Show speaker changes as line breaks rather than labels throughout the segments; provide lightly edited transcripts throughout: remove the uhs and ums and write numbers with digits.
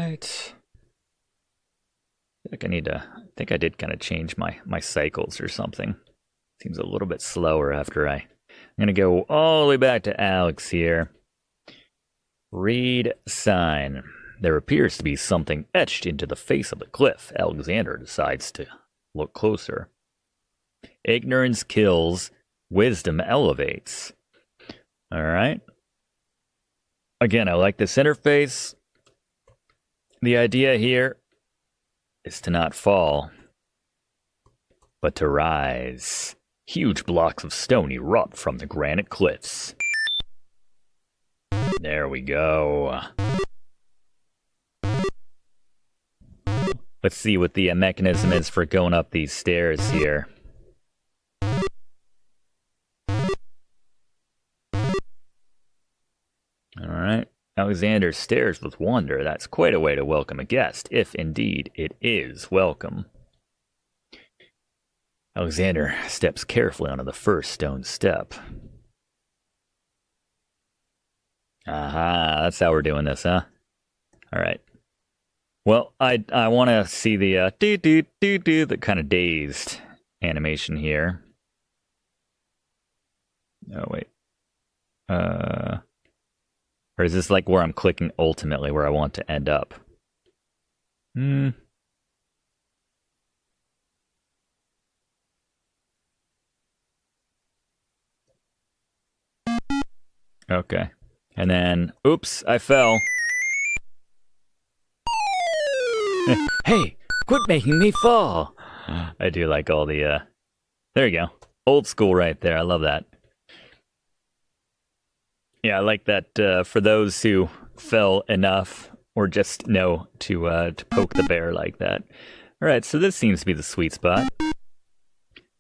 Alright. I think I did kind of change my cycles or something. Seems a little bit slower after I'm gonna go all the way back to Alex here. Read sign. There appears to be something etched into the face of the cliff. Alexander decides to look closer. Ignorance kills, wisdom elevates. Alright. Again, I like this interface. The idea here is to not fall, but to rise. Huge blocks of stone erupt from the granite cliffs. There we go. Let's see what the mechanism is for going up these stairs here. Alright. Alexander stares with wonder. That's quite a way to welcome a guest, if indeed it is welcome. Alexander steps carefully onto the first stone step. Aha, that's how we're doing this, huh? Alright. Well, I want to see the the kind of dazed animation here. Oh, wait. Or is this like where I'm clicking ultimately where I want to end up? Okay. And then, oops, I fell. Hey, quit making me fall. I do like all the, there you go. Old school right there. I love that. Yeah, I like that for those who fell enough or just know to poke the bear like that. All right, so this seems to be the sweet spot.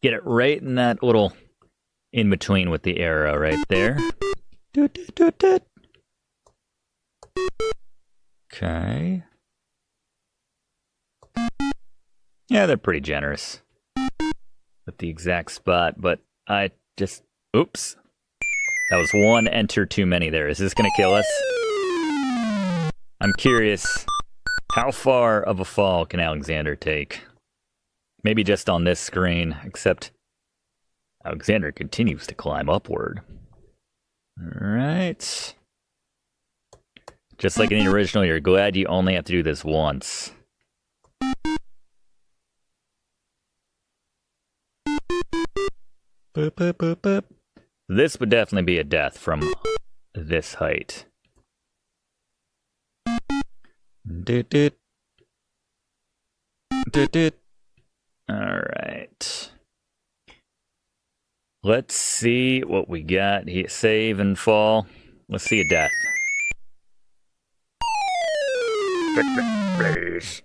Get it right in that little in between with the arrow right there. Okay. Yeah, they're pretty generous with the exact spot, but I just... Oops. That was one enter too many there. Is this going to kill us? I'm curious. How far of a fall can Alexander take? Maybe just on this screen, except Alexander continues to climb upward. Alright. Just like in the original, you're glad you only have to do this once. Boop, boop, boop, boop. This would definitely be a death from this height. Alright. Let's see what we got here. Save and fall. Let's see a death. Please.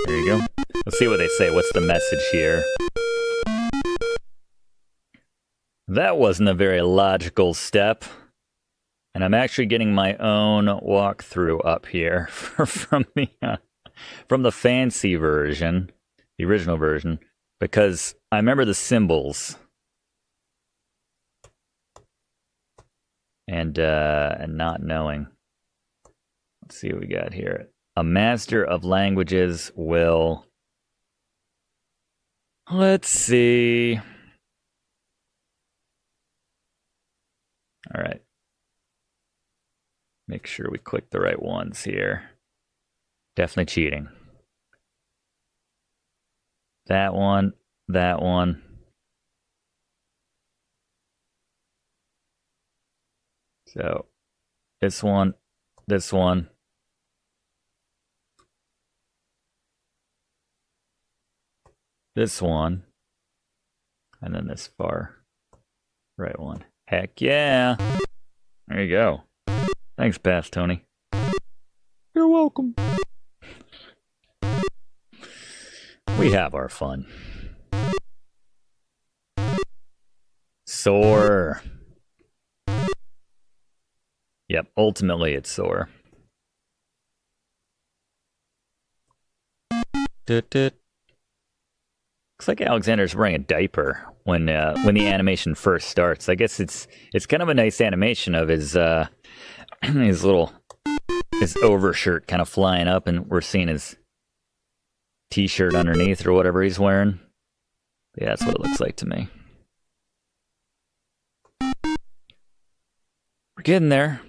There you go. Let's see what they say. What's the message here? That wasn't a very logical step. And I'm actually getting my own walkthrough up here from the fancy version, the original version, because I remember the symbols. And not knowing. Let's see what we got here. A master of languages will... Let's see. All right. Make sure we click the right ones here. Definitely cheating. That one, that one. So, this one, this one. This one. And then this far right one. Heck yeah! There you go. Thanks, Pass Tony. You're welcome. We have our fun. Soar. Yep, ultimately it's soar. Looks like Alexander's wearing a diaper when the animation first starts. I guess it's kind of a nice animation of his his overshirt kind of flying up, and we're seeing his t-shirt underneath or whatever he's wearing. Yeah, that's what it looks like to me. We're getting there.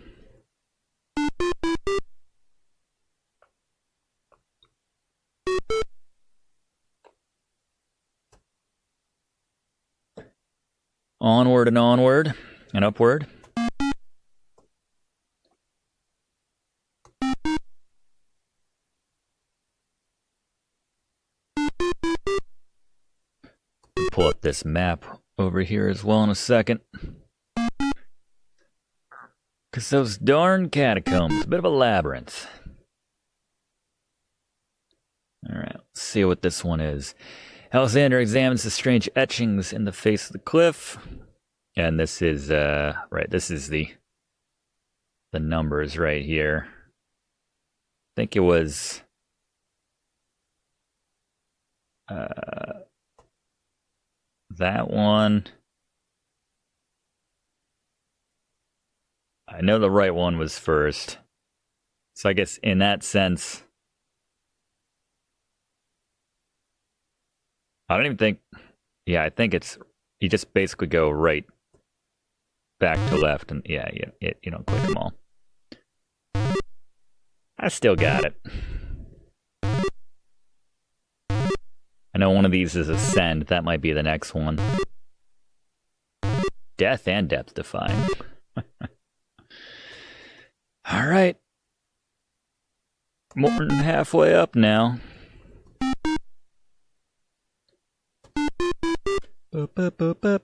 Onward and upward. Pull up this map over here as well in a second. Because those darn catacombs, a bit of a labyrinth. Alright, let's see what this one is. Alexander examines the strange etchings in the face of the cliff. And this is, right, this is the numbers right here. I think it was... that one. I know the right one was first. So I guess in that sense, I don't even think, yeah, I think it's, you just basically go right back to left, and yeah, you don't click them all. I still got it. I know one of these is Ascend. That might be the next one. Death and depth defying. All right. More than halfway up now. Boop, boop, boop,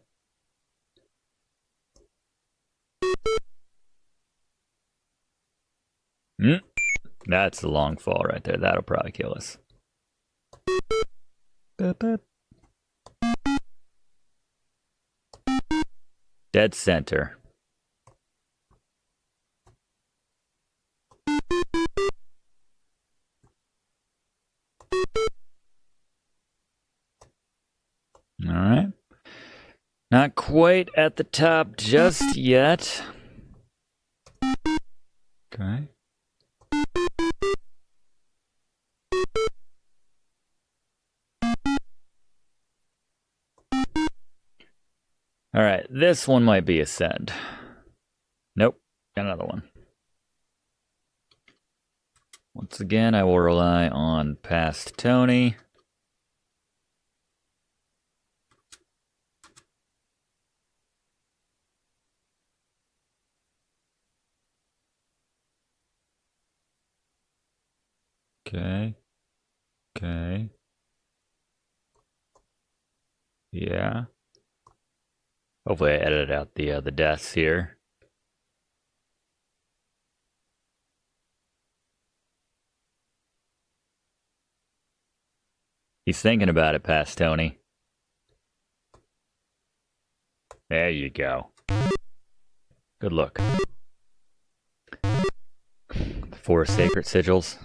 boop. That's a long fall right there. That'll probably kill us. Dead center. All right. Not quite at the top just yet. Okay. All right, this one might be Ascend. Nope, got another one. Once again, I will rely on past Tony. Okay. Okay. Yeah. Hopefully I edited out the deaths here. He's thinking about it, past Tony. There you go. Good look. 4 sacred sigils.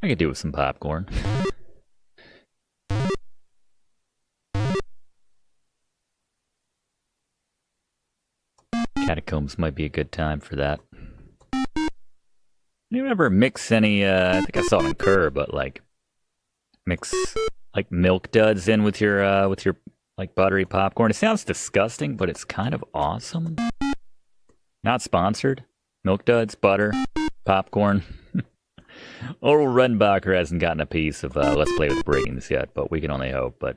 I could do with some popcorn. Catacombs might be a good time for that. You ever mix any, I think I saw it in Kerr, but like, mix, like, milk duds in with your, like, buttery popcorn? It sounds disgusting, but it's kind of awesome. Not sponsored. Milk duds, butter, popcorn. Oral Redenbacher hasn't gotten a piece of Let's Play with Brigands yet, but we can only hope, but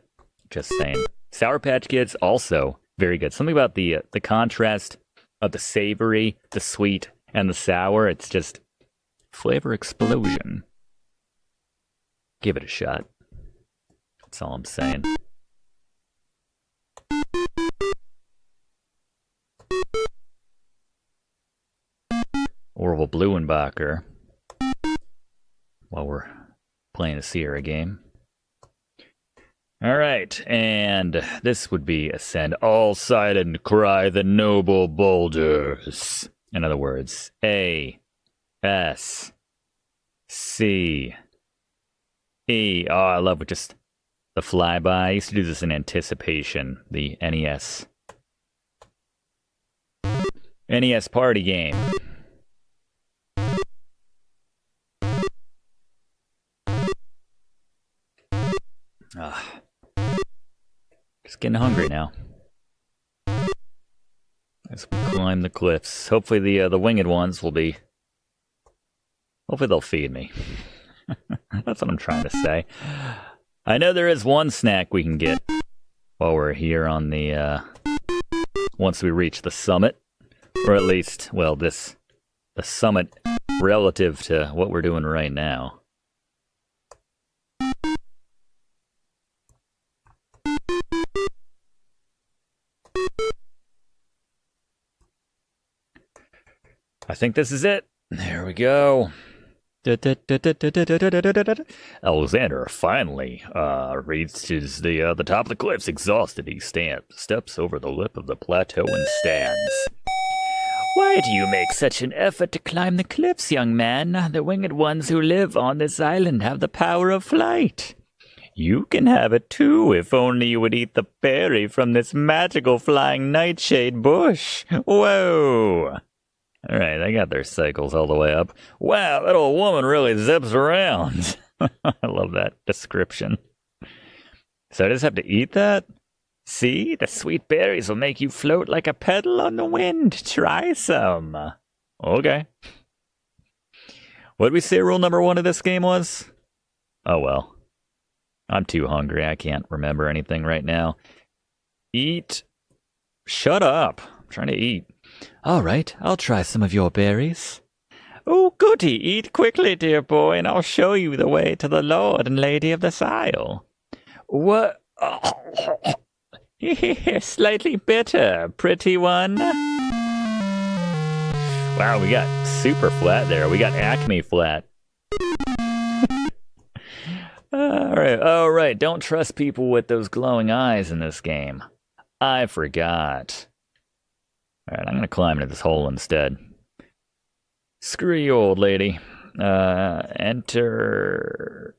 just saying. Sour Patch Kids, also very good. Something about the contrast of the savory, the sweet, and the sour. It's just flavor explosion. Give it a shot. That's all I'm saying. Orville Blumenbacher. While we're playing a Sierra game. All right, and this would be Ascend. All silent cry the noble boulders. In other words, A, S, C, Hey, oh, I love just the flyby. I used to do this in Anticipation, the NES party game. Just getting hungry now. As we climb the cliffs. Hopefully the winged ones will be... Hopefully they'll feed me. That's what I'm trying to say. I know there is one snack we can get while we're here on the... once we reach the summit. Or at least, well, the summit relative to what we're doing right now. I think this is it. There we go. Alexander finally reaches the top of the cliffs. Exhausted, he steps over the lip of the plateau and stands. Why do you make such an effort to climb the cliffs, young man? The winged ones who live on this island have the power of flight. You can have it too, if only you would eat the berry from this magical flying nightshade bush. Whoa! Alright, they got their cycles all the way up. Wow, that old woman really zips around. I love that description. So I just have to eat that? See, the sweet berries will make you float like a petal on the wind. Try some. Okay. What did we say rule number 1 of this game was? Oh well. I'm too hungry. I can't remember anything right now. Eat. Shut up. I'm trying to eat. All right, I'll try some of your berries. Oh, goody. Eat quickly, dear boy, and I'll show you the way to the Lord and Lady of this Isle. What? Slightly bitter, pretty one. Wow, we got super flat there. We got Acme flat. All right. Don't trust people with those glowing eyes in this game. I forgot. All right, I'm going to climb into this hole instead. Screw you, old lady. Enter...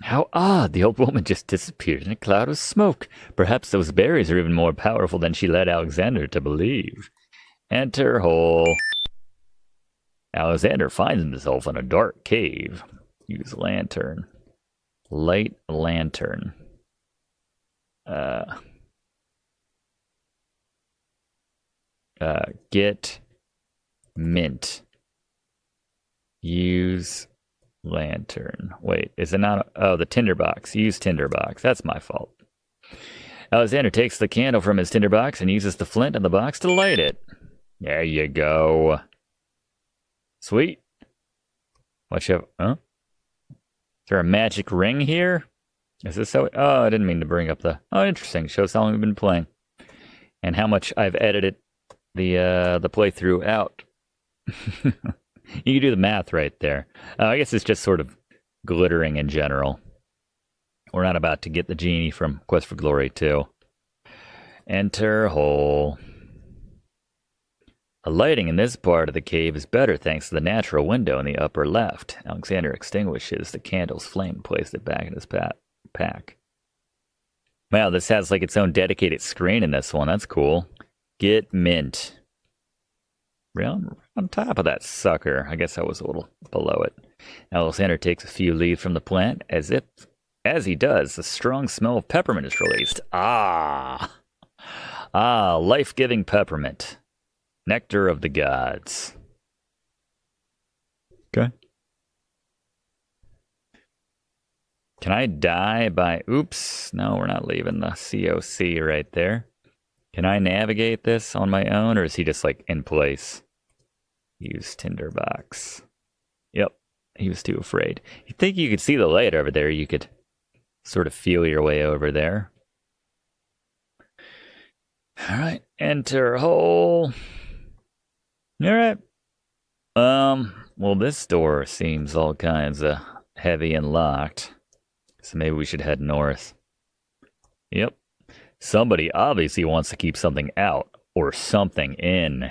How odd, the old woman just disappeared in a cloud of smoke. Perhaps those berries are even more powerful than she led Alexander to believe. Enter hole. Alexander finds himself in a dark cave. Use lantern. Light lantern. Get mint. Use lantern. Wait, is it not? Oh, the tinderbox. Use tinderbox. That's my fault. Alexander takes the candle from his tinderbox and uses the flint in the box to light it. There you go. Sweet. What you have? Huh? Is there a magic ring here? Is this how? Oh, I didn't mean to bring up the. Oh, interesting. Shows how long we've been playing and how much I've edited the playthrough out. You can do the math right there. I guess it's just sort of glittering in general. We're not about to get the genie from Quest for Glory 2. Enter hole. The lighting in this part of the cave is better thanks to the natural window in the upper left. Alexander extinguishes the candle's flame and places it back in his pack. Wow, this has like its own dedicated screen in this one. That's cool. Get mint. On top of that sucker. I guess I was a little below it. Alexander takes a few leaves from the plant. As he does, a strong smell of peppermint is released. Life-giving peppermint. Nectar of the gods. Okay. Can I die by... Oops. No, we're not leaving the COC right there. Can I navigate this on my own, or is he just, like, in place? Use tinderbox. Yep. He was too afraid. You think you could see the light over there, you could sort of feel your way over there. All right. Enter hole. All right. Well, this door seems all kinds of heavy and locked. So maybe we should head north. Yep. Somebody obviously wants to keep something out or something in.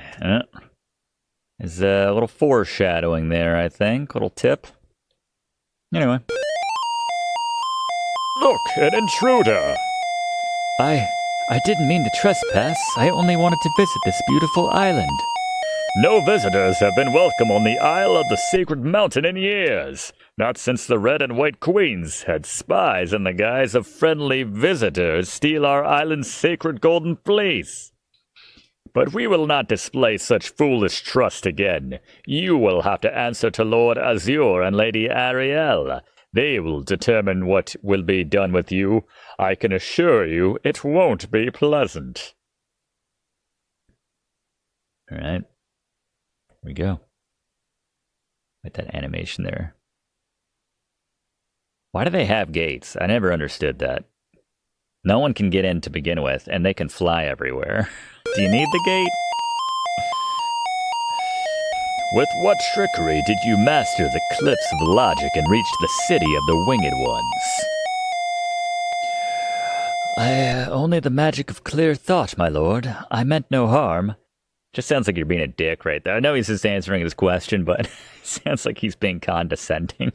There's a little foreshadowing there, I think. Little tip. Anyway.
Look, an intruder!
I didn't mean to trespass. I only wanted to visit this beautiful island.
No visitors have been welcome on the Isle of the Sacred Mountain in years. Not since the Red and White Queens had spies in the guise of friendly visitors steal our island's sacred golden fleece. But we will not display such foolish trust again. You will have to answer to Lord Azure and Lady Ariel. They will determine what will be done with you. I can assure you it won't be pleasant.
All right. Here we go. With that animation there. Why do they have gates? I never understood that. No one can get in to begin with, and they can fly everywhere. Do you need the gate?
With what trickery did you master the cliffs of logic and reach the city of the winged ones?
Only the magic of clear thought, my lord. I meant no harm. Just sounds like you're being a dick right there. I know he's just answering his question, but it sounds like he's being condescending.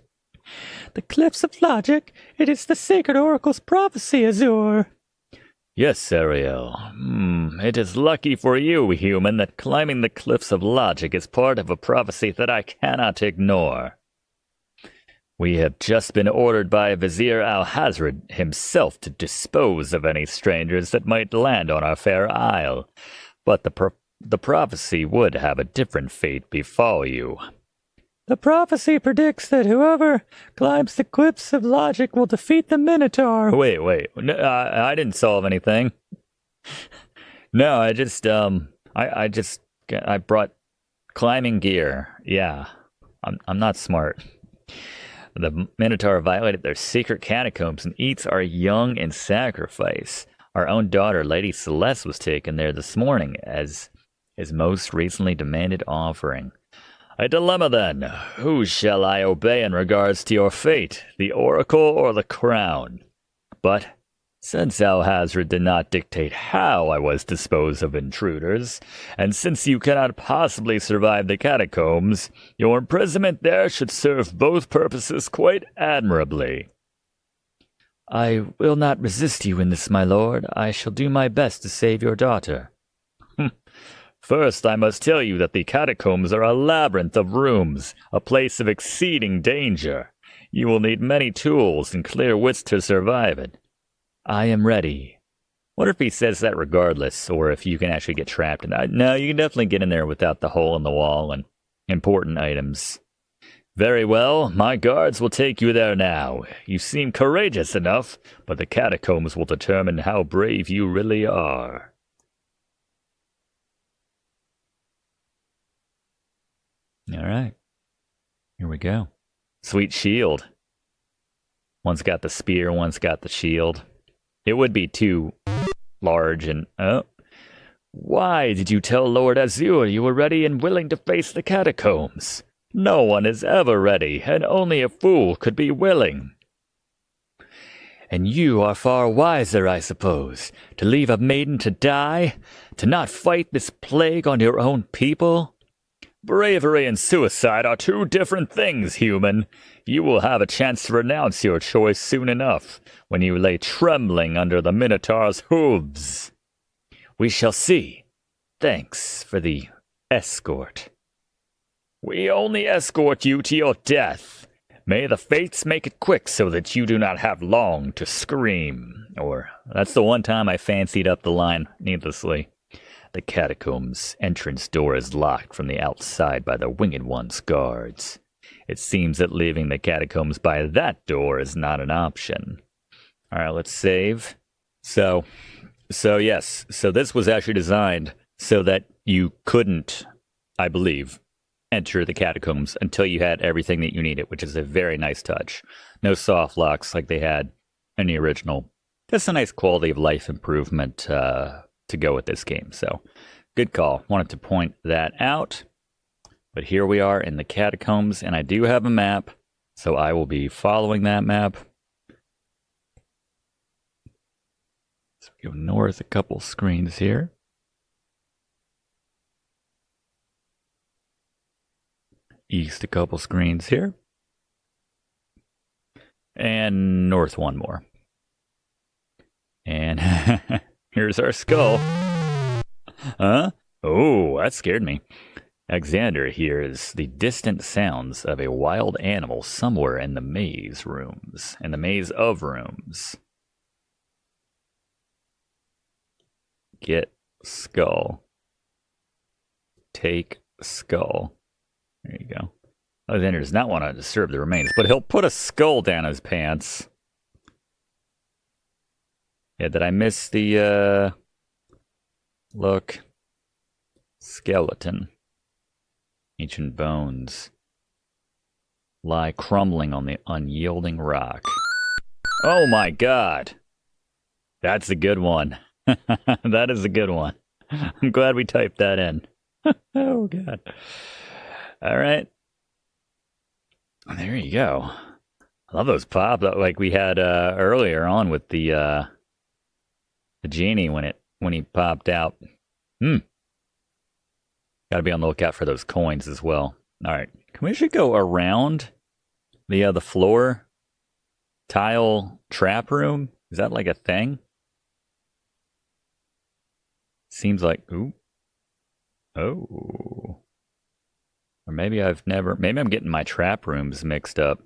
The cliffs of logic. It is the sacred oracle's prophecy, Azure.
Yes, Ariel. It is lucky for you, human, that climbing the cliffs of logic is part of a prophecy that I cannot ignore. We have just been ordered by Vizier Al-Hazred himself to dispose of any strangers that might land on our fair isle, but the prophecy would have a different fate befall you.
The prophecy predicts that whoever climbs the cliffs of logic will defeat the Minotaur.
Wait. No, I didn't solve anything. No, I brought climbing gear. Yeah, I'm not smart. The Minotaur violated their secret catacombs and eats our young in sacrifice. Our own daughter, Lady Celeste, was taken there this morning as his most recently demanded offering. A dilemma then. Who shall I obey in regards to your fate, the Oracle or the Crown? But since Al-Hazred did not dictate how I was disposed of intruders, and since you cannot possibly survive the catacombs, your imprisonment there should serve both purposes quite admirably.
I will not resist you in this, my lord. I shall do my best to save your daughter.
First, I must tell you that the catacombs are a labyrinth of rooms, a place of exceeding danger. You will need many tools and clear wits to survive it.
I am ready.
What if he says that regardless, or if you can actually get trapped in that? No, you can definitely get in there without the hole in the wall and important items. Very well, my guards will take you there now. You seem courageous enough, but the catacombs will determine how brave you really are.
All right. Here we go.
Sweet shield. One's got the spear, one's got the shield. It would be too large and... Why did you tell Lord Azure you were ready and willing to face the catacombs? No one is ever ready, and only a fool could be willing.
And you are far wiser, I suppose, to leave a maiden to die, to not fight this plague on your own people?
Bravery and suicide are two different things, human. You will have a chance to renounce your choice soon enough, when you lay trembling under the Minotaur's hooves.
We shall see. Thanks for the escort.
We only escort you to your death. May the fates make it quick so that you do not have long to scream.
Or, that's the one time I fancied up the line needlessly. The catacombs' entrance door is locked from the outside by the Winged One's guards. It seems that leaving the catacombs by that door is not an option. All right, let's save. So yes. So this was actually designed so that you couldn't, I believe, enter the catacombs until you had everything that you needed, which is a very nice touch. No soft locks like they had in the original. Just a nice quality of life improvement to go with this game. So good call. Wanted to point that out. But here we are in the catacombs, and I do have a map, so I will be following that map. So we go north a couple screens here. East a couple screens here. And north one more. And here's our skull. Huh? Oh, that scared me. Alexander hears the distant sounds of a wild animal somewhere in the maze rooms. In the maze of rooms. Get skull. Take skull. There you go. Alexander does not want to disturb the remains, but he'll put a skull down his pants. Yeah, did I miss the, look. Skeleton. Ancient bones lie crumbling on the unyielding rock. Oh my god! That's a good one. That is a good one. I'm glad we typed that in. Oh god. Alright. There you go. I love those pop like we had earlier on with the genie when he popped out. Gotta be on the lookout for those coins as well. Alright. Can we actually go around the floor tile trap room? Is that like a thing? Seems like ooh. Oh. Or maybe maybe I'm getting my trap rooms mixed up.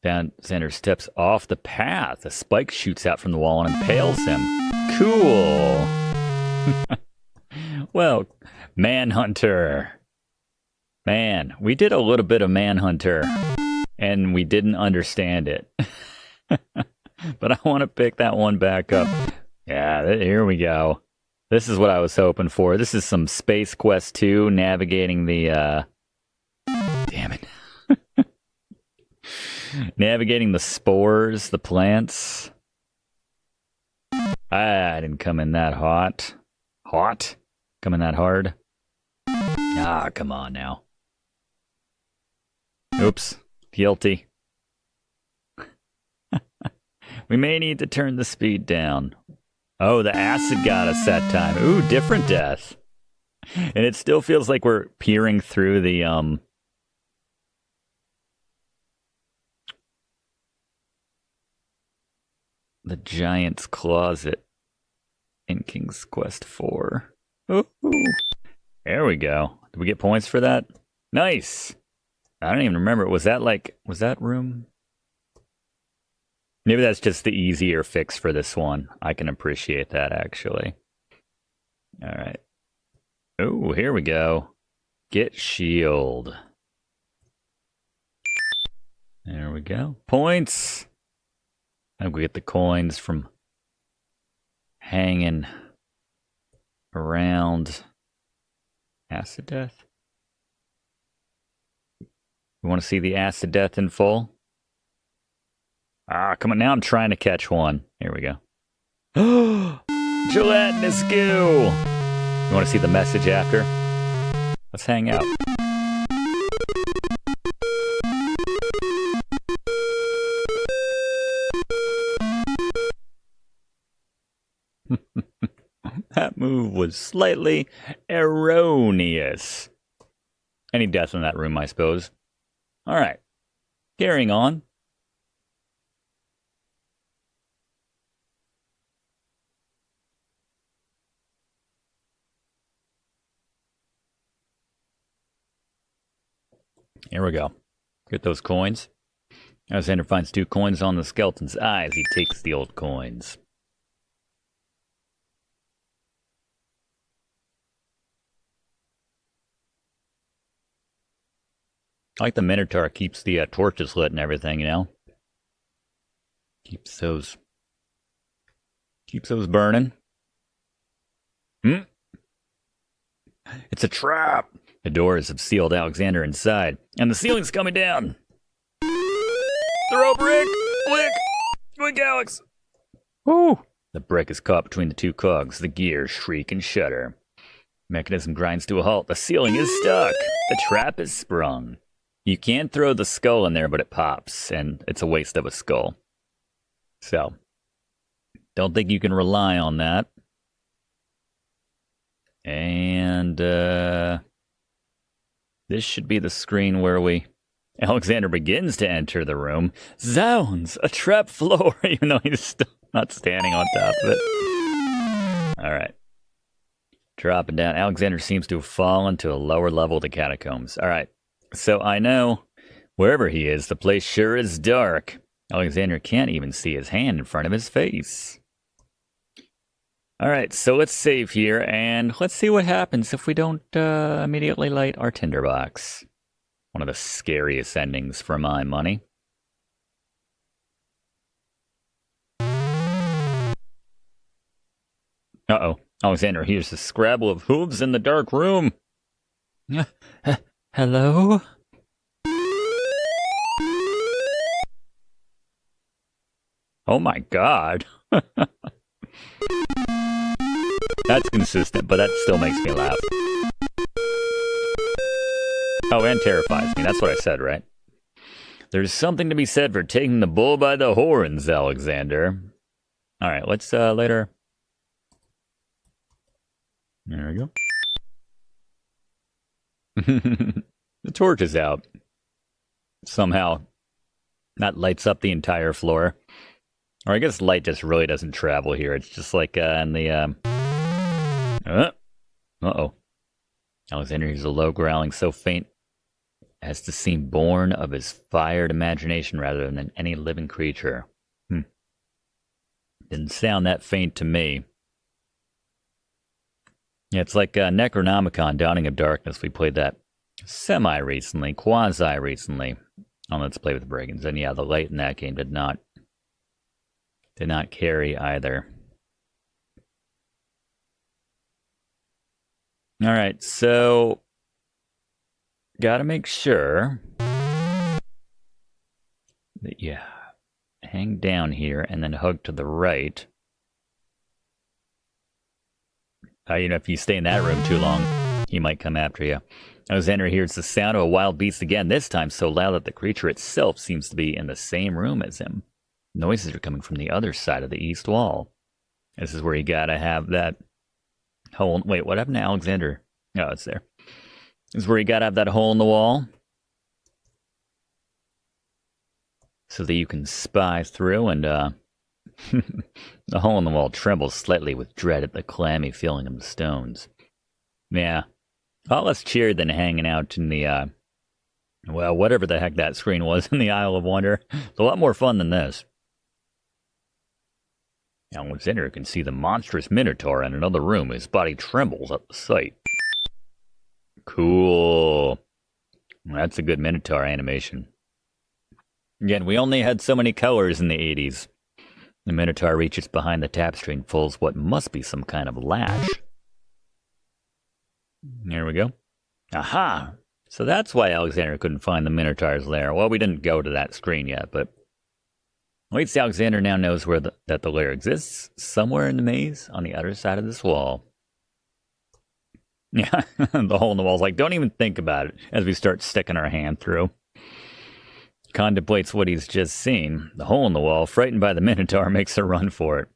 Xander steps off the path. A spike shoots out from the wall and impales him. Cool. Well, Manhunter. Man, we did a little bit of Manhunter, and we didn't understand it. But I want to pick that one back up. Yeah, here we go. This is what I was hoping for. This is some Space Quest 2 navigating the, damn it. Navigating the spores, the plants. I didn't come in that hot. Hot? Coming that hard? Ah, come on now. Oops. Guilty. We may need to turn the speed down. Oh, the acid got us that time. Ooh, different death. And it still feels like we're peering through the giant's closet in King's Quest 4. Ooh. There we go. Did we get points for that? Nice. I don't even remember. Was that room? Maybe that's just the easier fix for this one. I can appreciate that, actually. All right. Oh, here we go. Get shield. There we go. Points. I think we get the coins from hanging around acid death. You want to see the acid death in full? Ah, come on. Now I'm trying to catch one. Here we go. Gelatinous goo. You want to see the message after? Let's hang out. That move was slightly erroneous. Any death in that room, I suppose. All right. Carrying on. Here we go. Get those coins. Alexander finds 2 coins on the skeleton's eyes. He takes the old coins. I like the Minotaur keeps the torches lit and everything, you know? Keeps those burning. It's a trap! The doors have sealed Alexander inside, and the ceiling's coming down! Throw brick! Quick! Quick, Alex! Woo! The brick is caught between the 2 cogs. The gears shriek and shudder. Mechanism grinds to a halt. The ceiling is stuck. The trap is sprung. You can throw the skull in there, but it pops, and it's a waste of a skull. So, don't think you can rely on that. And, this should be the screen where we
Alexander begins to enter the room. Zounds! A trap floor, even though he's still not standing on top of it. Alright. Dropping down. Alexander seems to have fallen to a lower level of the catacombs. Alright. So I know wherever he is, the place sure is dark. Alexander can't even see his hand in front of his face. Alright, so let's save here, and let's see what happens if we don't immediately light our tinderbox. One of the scariest endings for my money. Uh-oh. Alexander hears the scrabble of hooves in the dark room. Hello? Oh my god. That's consistent, but that still makes me laugh. Oh, and terrifies me. That's what I said, right? There's something to be said for taking the bull by the horns, Alexander. Alright, let's later. There we go. The torch is out. Somehow, that lights up the entire floor. Or I guess light just really doesn't travel here. It's just like in the... Uh-oh. Alexander hears a low growling so faint as to seem born of his fired imagination rather than any living creature. Didn't sound that faint to me. Yeah, it's like Necronomicon, Dawning of Darkness. We played that semi-recently, quasi-recently on Let's Play with Brigands. And yeah, the light in that game did not carry either. Alright, so gotta make sure that you hang down here and then hug to the right. If you stay in that room too long, he might come after you. Alexander hears the sound of a wild beast again, this time so loud that the creature itself seems to be in the same room as him. Noises are coming from the other side of the east wall. This is where you gotta have that hole. Wait, what happened to Alexander? Oh, it's there. This is where you gotta have that hole in the wall so that you can spy through, and the hole in the wall trembles slightly with dread at the clammy feeling of the stones. Yeah. A lot less cheery than hanging out in the, whatever the heck that screen was in the Isle of Wonder. It's a lot more fun than this. Alexander can see the monstrous Minotaur in another room. His body trembles at the sight. Cool. That's a good Minotaur animation. Again, we only had so many colors in the 80s. The Minotaur reaches behind the tapestry and pulls what must be some kind of latch. There we go. Aha! So that's why Alexander couldn't find the Minotaur's lair. Well, we didn't go to that screen yet, but... At least Alexander now knows where that the lair exists. Somewhere in the maze on the other side of this wall. Yeah, the hole in the wall's like, don't even think about it, as we start sticking our hand through. Contemplates what he's just seen. The hole in the wall, frightened by the Minotaur, makes a run for it.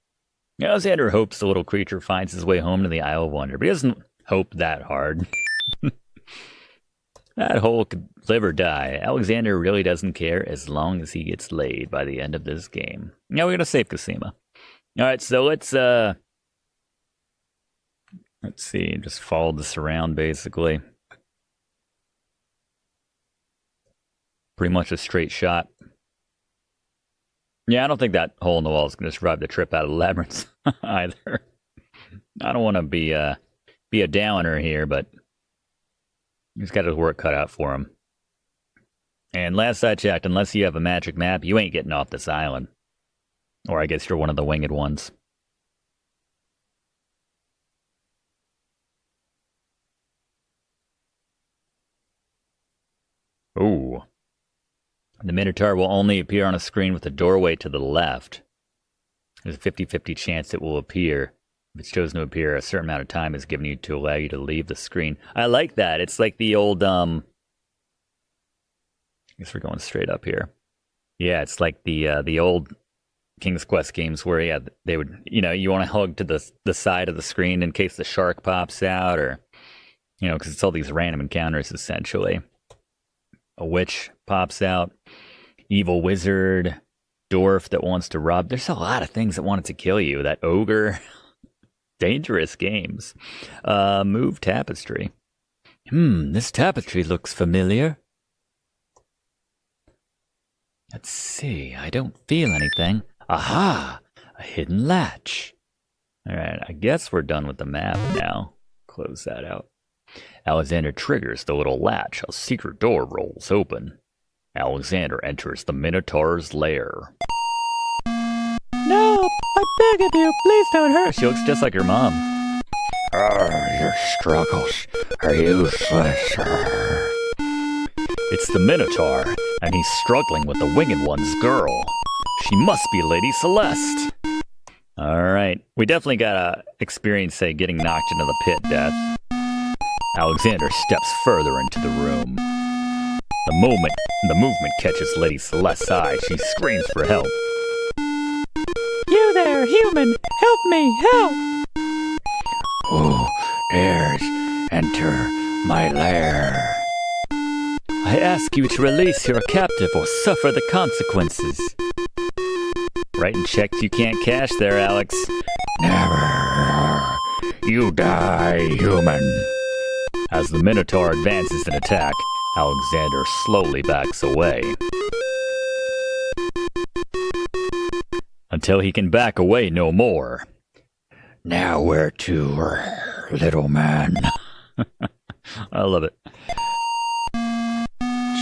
Alexander hopes the little creature finds his way home to the Isle of Wonder, but he doesn't hope that hard. That hole could live or die. Alexander really doesn't care as long as he gets laid by the end of this game. Now we gotta save Cosima. Alright, so let's see, just follow this around basically. Pretty much a straight shot. Yeah, I don't think that hole in the wall is going to survive the trip out of the labyrinth either. I don't want to be a downer here, but he's got his work cut out for him. And last I checked, unless you have a magic map, you ain't getting off this island. Or I guess you're one of the winged ones. Ooh. The Minotaur will only appear on a screen with a doorway to the left. There's a 50-50 chance it will appear. If it's chosen to appear, a certain amount of time is given you to allow you to leave the screen. I like that. It's like the old, I guess we're going straight up here. Yeah, it's like the old King's Quest games where, yeah, they would, you want to hug to the side of the screen in case the shark pops out, or, because it's all these random encounters, essentially. A witch
pops out. Evil wizard. Dwarf that wants to rob. There's a lot of things that wanted to kill you. That ogre. Dangerous games. Move tapestry. This tapestry looks familiar. Let's see. I don't feel anything. Aha! A hidden latch. Alright, I guess we're done with the map now. Close that out. Alexander triggers the little latch. A secret door rolls open. Alexander enters the Minotaur's lair.
No, I beg of you, please don't hurt.
She looks just like her mom.
Your struggles are useless.
It's the Minotaur, and he's struggling with the Winged One's girl. She must be Lady Celeste. Alright, we definitely gotta experience, say, getting knocked into the pit death. Alexander steps further into the room. The movement catches Lady Celeste's eye. She screams for help.
You there, human! Help me! Help!
Who dares enter my lair?
I ask you to release your captive or suffer the consequences. Writing checks you can't cash there, Alex.
Never. You die, human.
As the Minotaur advances in attack, Alexander slowly backs away. Until he can back away no more.
Now where to, little man?
I love it.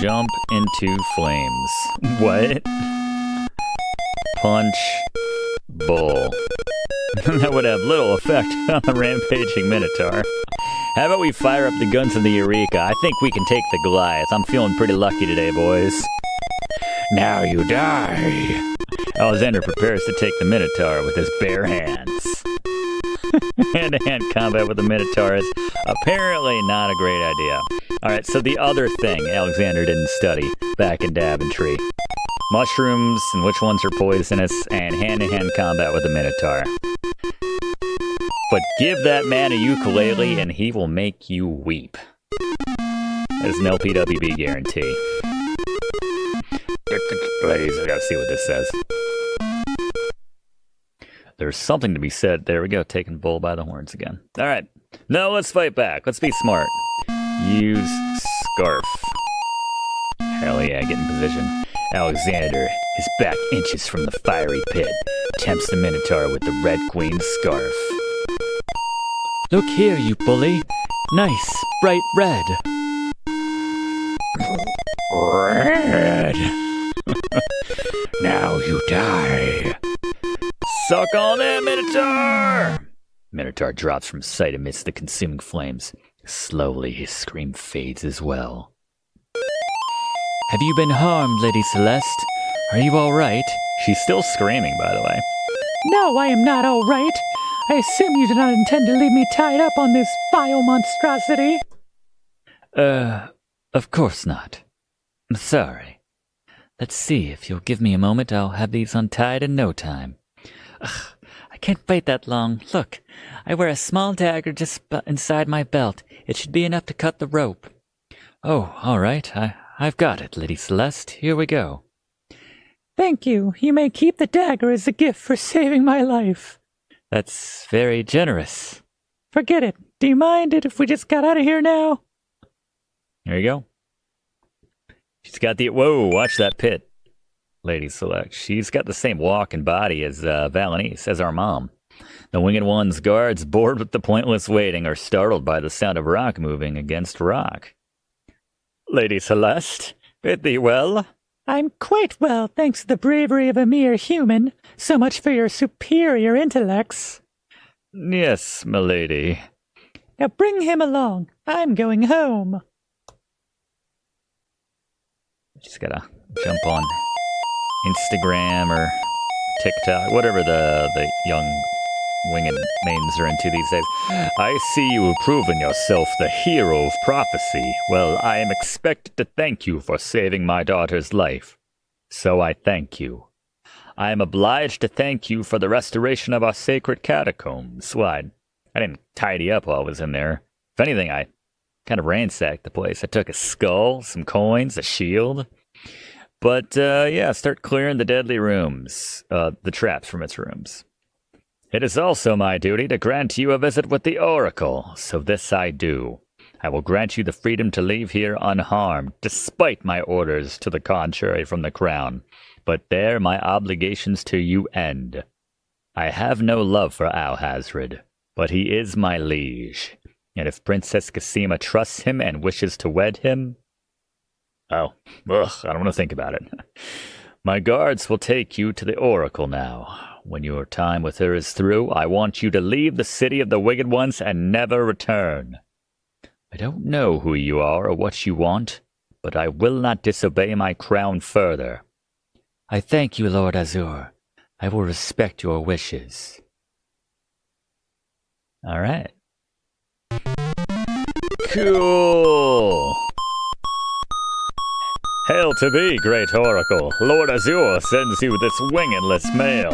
Jump into flames. What? Punch. Bull. That would have little effect on the rampaging Minotaur. How about we fire up the guns in the Eureka? I think we can take the Goliath. I'm feeling pretty lucky today, boys.
Now you die.
Alexander prepares to take the Minotaur with his bare hands. Hand-to-hand combat with the Minotaur is apparently not a great idea. Alright, so the other thing Alexander didn't study back in Daventry. Mushrooms and which ones are poisonous, and hand-to-hand combat with the Minotaur. But give that man a ukulele and he will make you weep. That's an LPWB guarantee. Please, I gotta see what this says. There's something to be said. There we go, taking the bull by the horns again. Alright, no, let's fight back. Let's be smart. Use scarf. Hell yeah, get in position. Alexander, his back inches from the fiery pit, tempts the Minotaur with the Red Queen's scarf. Look here, you bully. Nice, bright red.
Red. Now you die.
Suck on that, Minotaur! Minotaur drops from sight amidst the consuming flames. Slowly, his scream fades as well. Have you been harmed, Lady Celeste? Are you all right? She's still screaming, by the way.
No, I am not all right. I assume you do not intend to leave me tied up on this vile monstrosity.
Of course not. I'm sorry. Let's see, if you'll give me a moment, I'll have these untied in no time. Ugh, I can't wait that long. Look, I wear a small dagger just inside my belt. It should be enough to cut the rope. Oh, all right. I've got it, Lady Celeste. Here we go.
Thank you. You may keep the dagger as a gift for saving my life.
That's very generous.
Forget it. Do you mind it if we just got out of here now?
There you go. She's got the... Whoa, watch that pit, Lady Celeste. She's got the same walk and body as Valenice, as our mom. The Winged One's guards, bored with the pointless waiting, are startled by the sound of rock moving against rock. Lady Celeste, bid thee well?
I'm quite well, thanks to the bravery of a mere human. So much for your superior intellects.
Yes, milady.
Now bring him along. I'm going home.
Just gotta jump on Instagram or TikTok, whatever the young winged maidens are into these days. I see you have proven yourself the hero of prophecy. Well, I am expected to thank you for saving my daughter's life. So I thank you. I am obliged to thank you for the restoration of our sacred catacombs. Well, I didn't tidy up while I was in there. If anything, I kind of ransacked the place. I took a skull, some coins, a shield,
But yeah, start clearing the deadly rooms, the traps from its rooms. It is also my duty to grant you a visit with the Oracle, so this I do. I will grant you the freedom to leave here unharmed, despite my orders to the contrary from the Crown. But there my obligations to you end. I have no love for Alhazred, but he is my liege, and if Princess Cassima trusts him and wishes to wed him... I don't want to think about it. My guards will take you to the Oracle now. When your time with her is through, I want you to leave the city of the Wicked Ones and never return. I don't know who you are or what you want, but I will not disobey my crown further. I thank you, Lord Azur. I will respect your wishes. All right. Cool. Hail to thee, great oracle. Lord Azur sends you this wingless mail.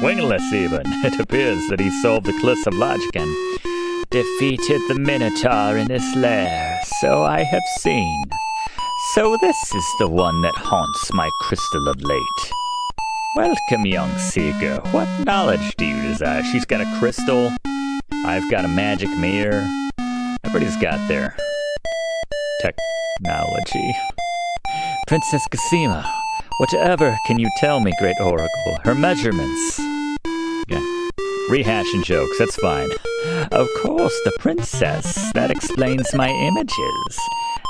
Wingless, even. It appears that he solved the cliffs of Lajkan. Defeated the Minotaur in his lair, so I have seen. So this is the one that haunts my crystal of late. Welcome, young seeker. What knowledge do you desire? She's got a crystal. I've got a magic mirror. Everybody's got their technology. Princess Cassima, whatever can you tell me, great oracle? Her measurements. Yeah. Rehashing jokes, that's fine. Of course, the princess. That explains my images.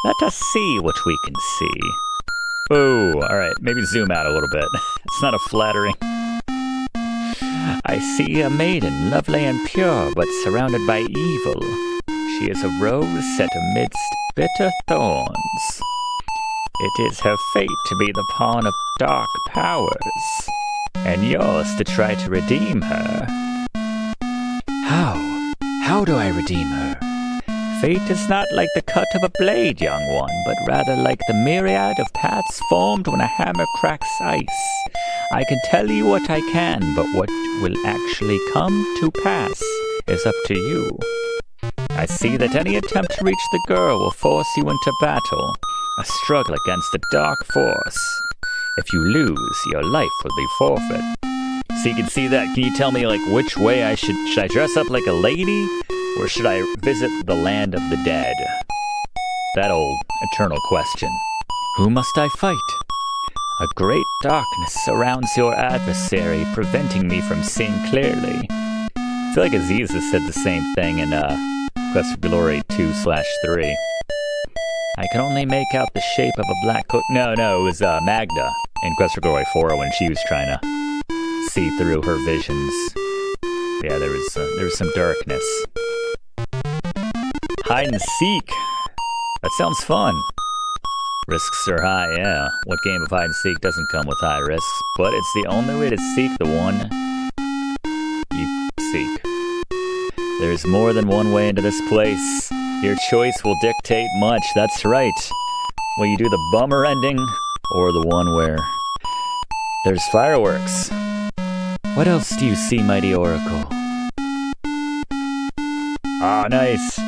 Let us see what we can see. Oh, alright, maybe zoom out a little bit. It's not a flattering. I see a maiden, lovely and pure, but surrounded by evil. She is a rose set amidst bitter thorns. It is her fate to be the pawn of dark powers, and yours to try to redeem her. How? How do I redeem her? Fate is not like the cut of a blade, young one, but rather like the myriad of paths formed when a hammer cracks ice. I can tell you what I can, but what will actually come to pass is up to you. I see that any attempt to reach the girl will force you into battle, a struggle against the dark force. If you lose, your life will be forfeit. So you can see that. Can you tell me, like, which way I should I dress up like a lady? Or should I visit the land of the dead? That old eternal question. Who must I fight? A great darkness surrounds your adversary, preventing me from seeing clearly. I feel like Aziz has said the same thing in Quest for Glory 2/3. I can only make out the shape of a black coat. No, it was Magda in Quest for Glory 4 when she was trying to see through her visions. Yeah, there was some darkness. Hide and seek. That sounds fun. Risks are high, yeah. What game of hide and seek doesn't come with high risks? But it's the only way to seek the one you seek. There's more than one way into this place. Your choice will dictate much, that's right. Will you do the bummer ending, or the one where there's fireworks? What else do you see, mighty oracle? Ah, nice.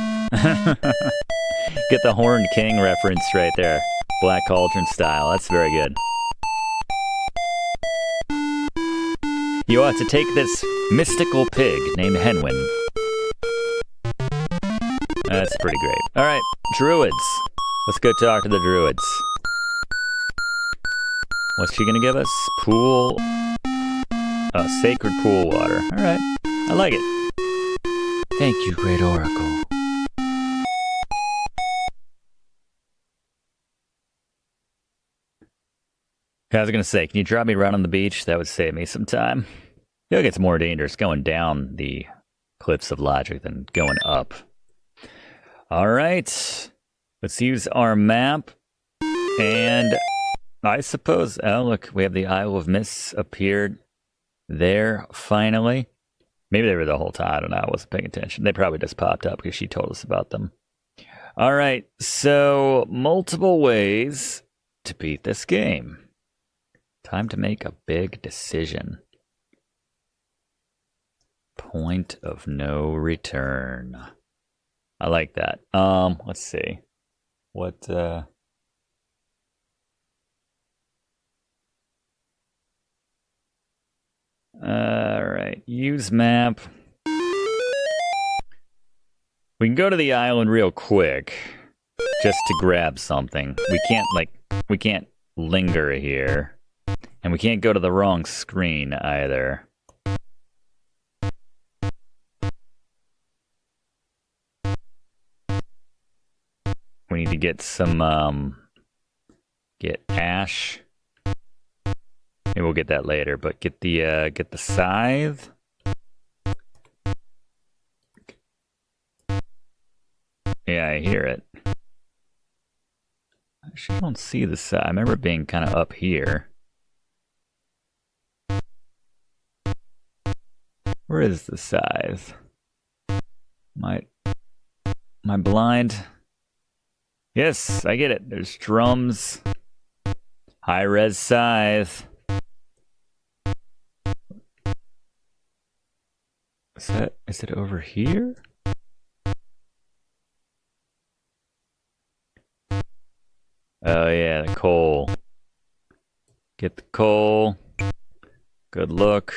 Get the Horned King reference right there. Black Cauldron style, that's very good. You ought to take this mystical pig named Henwin. That's pretty great. Alright, druids. Let's go talk to the druids. What's she gonna give us? Pool... Oh, sacred pool water. Alright, I like it. Thank you, great oracle. I was gonna say, can you drop me right on the beach? That would save me some time. I feel like it's more dangerous going down the cliffs of logic than going up. Alright, let's use our map, and I suppose, oh look, we have the Isle of Mists appeared there, finally. Maybe they were the whole time, I don't know, I wasn't paying attention. They probably just popped up because she told us about them. Alright, so multiple ways to beat this game. Time to make a big decision. Point of no return. I like that. Let's see. What, Alright, use map. We can go to the island real quick, just to grab something. We can't linger here. And we can't go to the wrong screen either. We need to get some, get ash. Maybe we'll get that later, but get the scythe. Yeah, I hear it. I actually don't see the scythe. I remember it being kind of up here. Where is the scythe? Am I blind? Yes, I get it. There's drums. High-res scythe. Is it over here? Oh yeah, the coal. Get the coal. Good look.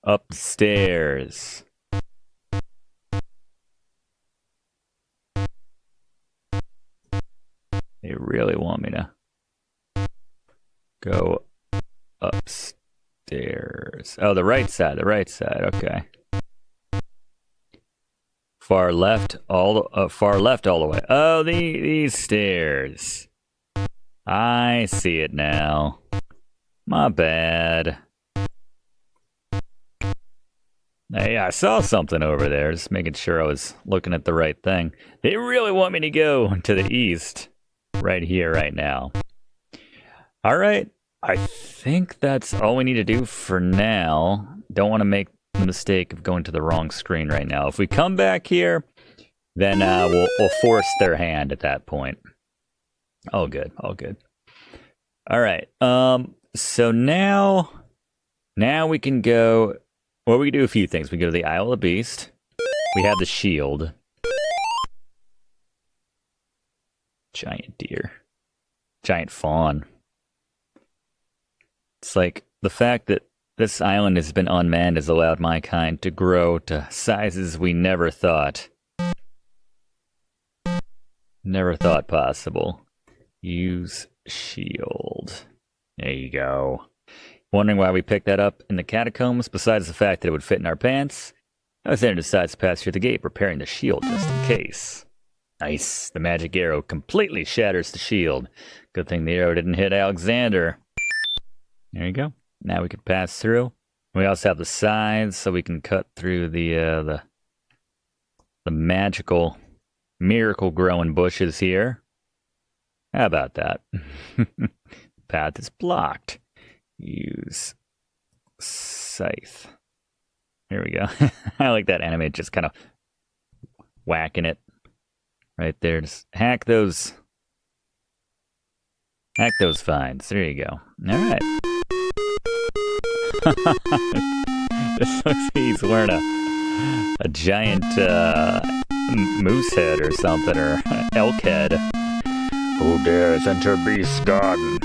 Upstairs. They really want me to go upstairs. Oh, the right side, okay. Far left all the way. Oh, these stairs. I see it now. My bad. Hey, I saw something over there, just making sure I was looking at the right thing. They really want me to go to the east. Right here, right now. Alright, I think that's all we need to do for now. Don't want to make the mistake of going to the wrong screen right now. If we come back here, then we'll force their hand at that point. All good, all good. Alright, so now we can go... Well, we can do a few things. We go to the Isle of the Beast. We have the shield. Giant deer. Giant fawn. It's like the fact that this island has been unmanned has allowed my kind to grow to sizes we never thought. Never thought possible. Use shield. There you go. Wondering why we picked that up in the catacombs, besides the fact that it would fit in our pants? Alexander decides to pass through the gate, preparing the shield just in case. Nice. The magic arrow completely shatters the shield. Good thing the arrow didn't hit Alexander. There you go. Now we can pass through. We also have the sides, so we can cut through the magical, miracle-growing bushes here. How about that? Path is blocked. Use scythe. Here we go. I like that anime, just kind of whacking it right there. Just hack those vines. There you go. All right. This looks like he's wearing a giant moose head or something, or elk head.
Who dares enter Beast's garden?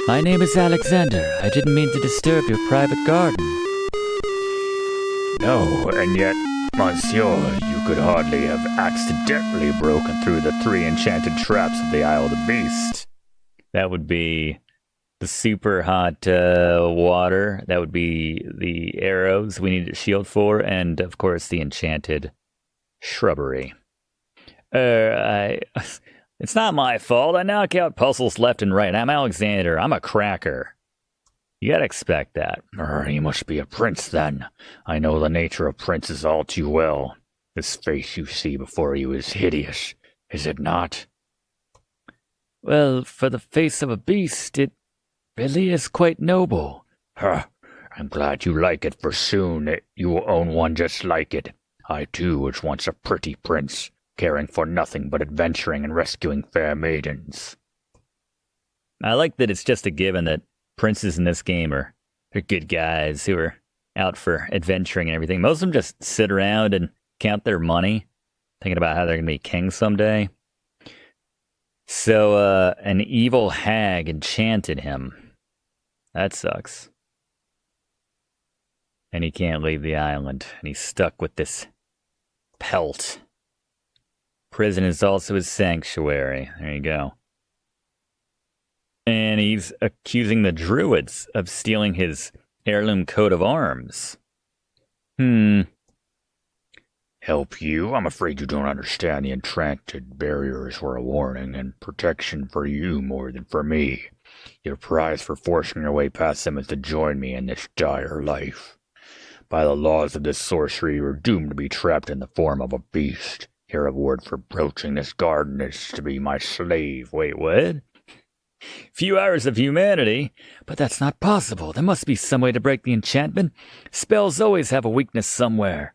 My name is Alexander. I didn't mean to disturb your private garden.
No, and yet, Monsieur, you could hardly have accidentally broken through the 3 enchanted traps of the Isle of the Beast.
That would be the super hot water. That would be the arrows we need a shield for, and of course the enchanted shrubbery. It's not my fault. I knock out puzzles left and right. I'm Alexander. I'm a cracker. You gotta expect that.
He must be a prince, then. I know the nature of princes all too well. This face you see before you is hideous, is it not?
Well, for the face of a beast, it really is quite noble.
Huh. I'm glad you like it, for soon you will own one just like it. I, too, was once a pretty prince, caring for nothing but adventuring and rescuing fair maidens.
I like that it's just a given that princes in this game they're good guys who are out for adventuring and everything. Most of them just sit around and count their money, thinking about how they're going to be king someday. So, an evil hag enchanted him. That sucks. and he can't leave the island, and he's stuck with this pelt. Prison is also his sanctuary. There you go. And he's accusing the druids of stealing his heirloom coat of arms.
Help you? I'm afraid you don't understand. The enchanted barriers were a warning and protection for you more than for me. Your prize for forcing your way past them is to join me in this dire life. By the laws of this sorcery, you are doomed to be trapped in the form of a beast. Your reward for broaching this garden is to be my slave.
Wait, what? Few hours of humanity? But that's not possible. There must be some way to break the enchantment. Spells always have a weakness somewhere.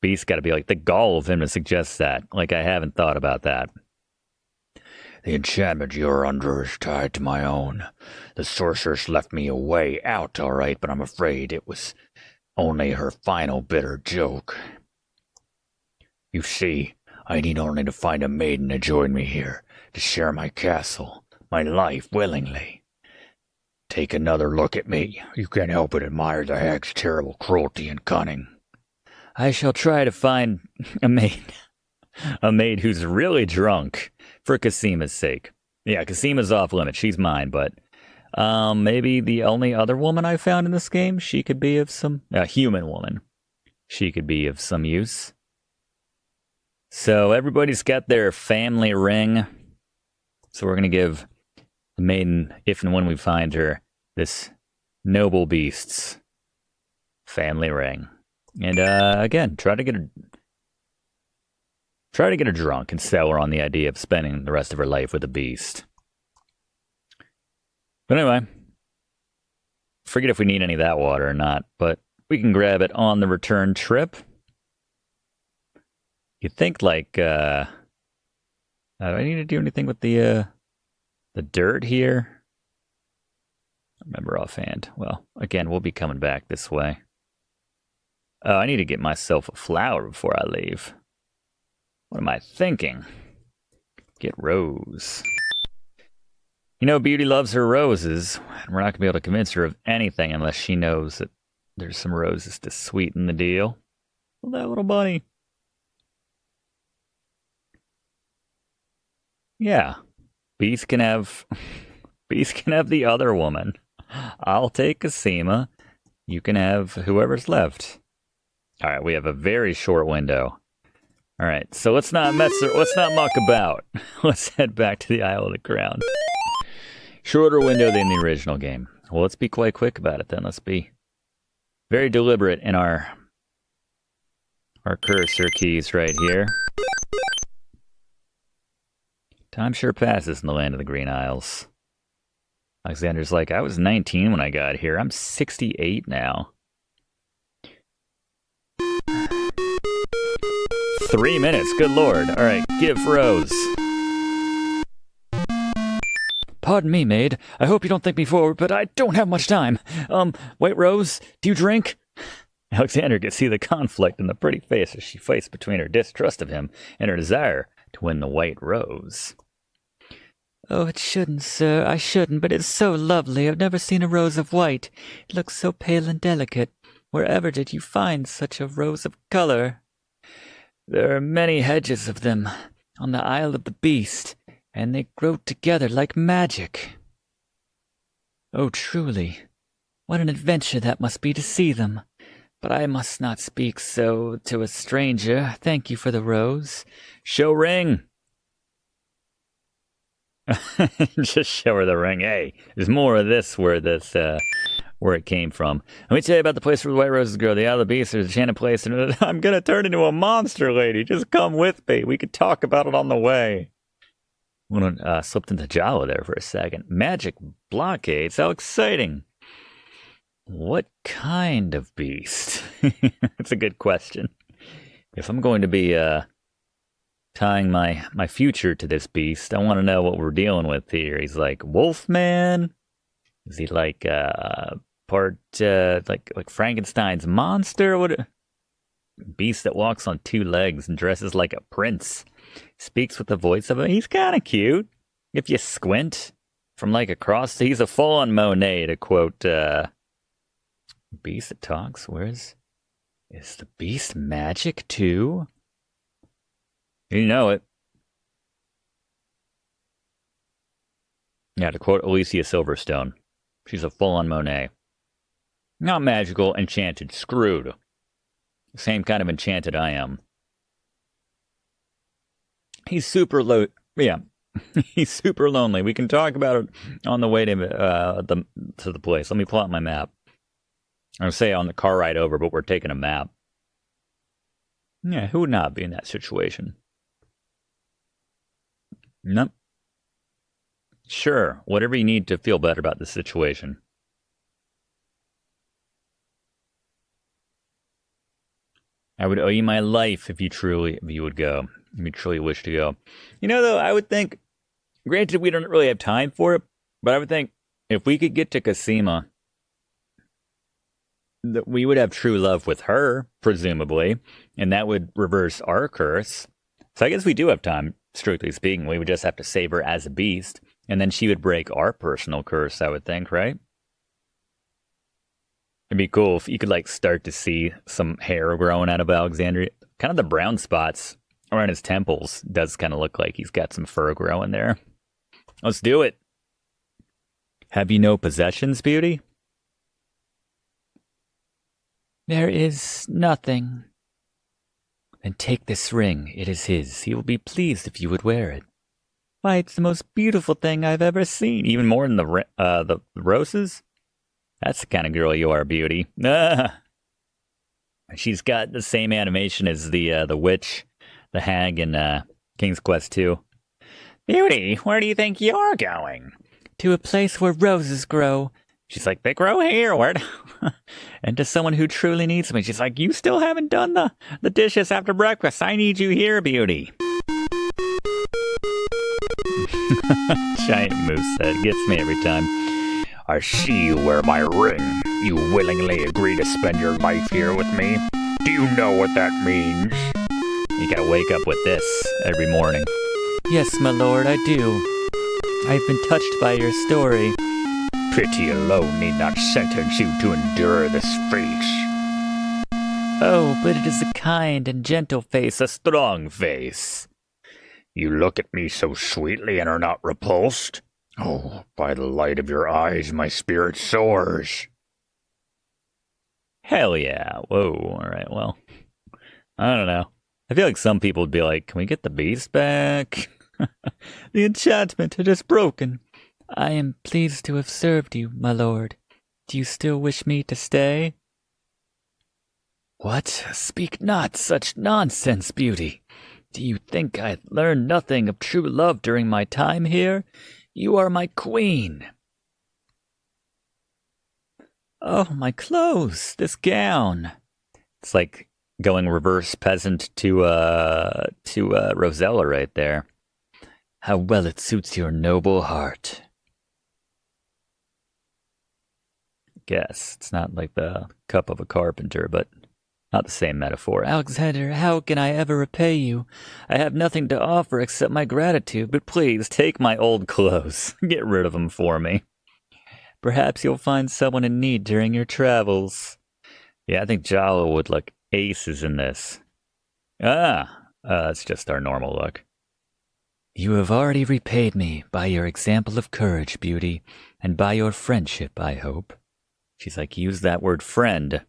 Beast's got to be like the gall of him to suggest that. Like, I haven't thought about that.
The enchantment you're under is tied to my own. The sorceress left me a way out, all right, but I'm afraid it was only her final bitter joke. You see, I need only to find a maiden to join me here, to share my castle, my life willingly. Take another look at me. You can't help but admire the hag's terrible cruelty and cunning.
I shall try to find a maid. A maid who's really drunk, for Casima's sake. Yeah, Casima's off limits. She's mine, but maybe the only other woman I found in this game, she could be of some... A human woman. She could be of some use. So everybody's got their family ring. So we're going to give the maiden, if and when we find her, this noble beast's family ring. And again, try to get her drunk and sell her on the idea of spending the rest of her life with a beast. But anyway, forget if we need any of that water or not, but we can grab it on the return trip. You'd think, like, do I need to do anything with the dirt here? I remember offhand. Well, again, we'll be coming back this way. Oh, I need to get myself a flower before I leave. What am I thinking? Get Rose. You know, Beauty loves her roses, and we're not going to be able to convince her of anything unless she knows that there's some roses to sweeten the deal. Well, that little bunny. Yeah. Beast can have the other woman. I'll take Casima. You can have whoever's left. All right, we have a very short window. All right, so let's not muck about. Let's head back to the Isle of the Crown. Shorter window than the original game. Well, let's be quite quick about it then. Let's be very deliberate in our cursor keys right here. Time sure passes in the land of the Green Isles. Alexander's like, I was 19 when I got here. I'm 68 now. 3 minutes, good lord. All right, give Rose. Pardon me, maid. I hope you don't think me forward, but I don't have much time. Wait, Rose, do you drink? Alexander could see the conflict in the pretty face as she faced between her distrust of him and her desire to win the white rose. Oh, it shouldn't, sir. I shouldn't, but it's so lovely. I've never seen a rose of white. It looks so pale and delicate. Wherever did you find such a rose of color? There are many hedges of them on the Isle of the Beast, and they grow together like magic. Oh, truly, what an adventure that must be to see them. But I must not speak so to a stranger. Thank you for the rose. Show ring. Just show her the ring. Hey, there's more of this where it came from. Let me tell you about the place where the white roses grow. The Isle of the Beast. There's a enchanted place, and I'm gonna turn into a monster lady. Just come with me. We could talk about it on the way. Slipped into Jala there for a second. Magic blockades. How exciting! What kind of beast? That's a good question. If I'm going to be tying my future to this beast, I want to know what we're dealing with here. He's like Wolfman. Is he like part like Frankenstein's monster? What beast that walks on two legs and dresses like a prince? Speaks with the voice of a... He's kind of cute. If you squint from like across, he's a full-on Monet, to quote Beast that talks? Is the beast magic too? You know it. Yeah, to quote Alicia Silverstone, she's a full-on Monet. Not magical, enchanted, screwed. Same kind of enchanted I am. He's super low. Yeah, he's super lonely. We can talk about it on the way to the place. Let me pull out my map. I would say on the car ride over, but we're taking a map. Yeah, who would not be in that situation? Nope. Sure, whatever you need to feel better about the situation. I would owe you my life if you would go. If you truly wish to go. You know, though, I would think, granted, we don't really have time for it, but I would think if we could get to Cosima, that we would have true love with her, presumably, and that would reverse our curse. So I guess we do have time, strictly speaking. We would just have to save her as a beast, and then she would break our personal curse, I would think, right? It'd be cool if you could, like, start to see some hair growing out of Alexandria. Kind of the brown spots around his temples does kind of look like he's got some fur growing there. Let's do it. Have you no possessions, Beauty? There is nothing. Then take this ring. It is his. He will be pleased if you would wear it. Why, it's the most beautiful thing I've ever seen. Even more than the roses? That's the kind of girl you are, Beauty. Ah. She's got the same animation as the witch, the hag in King's Quest II. Beauty, where do you think you're going? To a place where roses grow. She's like, they grow here, where? And to someone who truly needs me, she's like, you still haven't done the dishes after breakfast. I need you here, Beauty. Giant moose head gets me every time.
I see you wear my ring. You willingly agree to spend your life here with me? Do you know what that means?
You gotta wake up with this every morning. Yes, my lord, I do. I've been touched by your story.
Pity alone need not sentence you to endure this fate.
Oh, but it is a kind and gentle face, a strong face.
You look at me so sweetly and are not repulsed? Oh, by the light of your eyes, my spirit soars.
Hell yeah. Whoa, alright, well, I don't know. I feel like some people would be like, can we get the beast back? The enchantment had just broken. I am pleased to have served you, my lord. Do you still wish me to stay? What? Speak not such nonsense, Beauty. Do you think I learned nothing of true love during my time here? You are my queen. Oh, my clothes, this gown. It's like going reverse peasant to Rosella right there. How well it suits your noble heart. Guess it's not like the cup of a carpenter, but not the same metaphor. Alexander, how can I ever repay you? I have nothing to offer except my gratitude, but please take my old clothes. Get rid of them for me. Perhaps you'll find someone in need during your travels. Yeah, I think Jalo would look aces in this. That's just our normal look. You have already repaid me by your example of courage, Beauty, and by your friendship, I hope. She's like, use that word friend.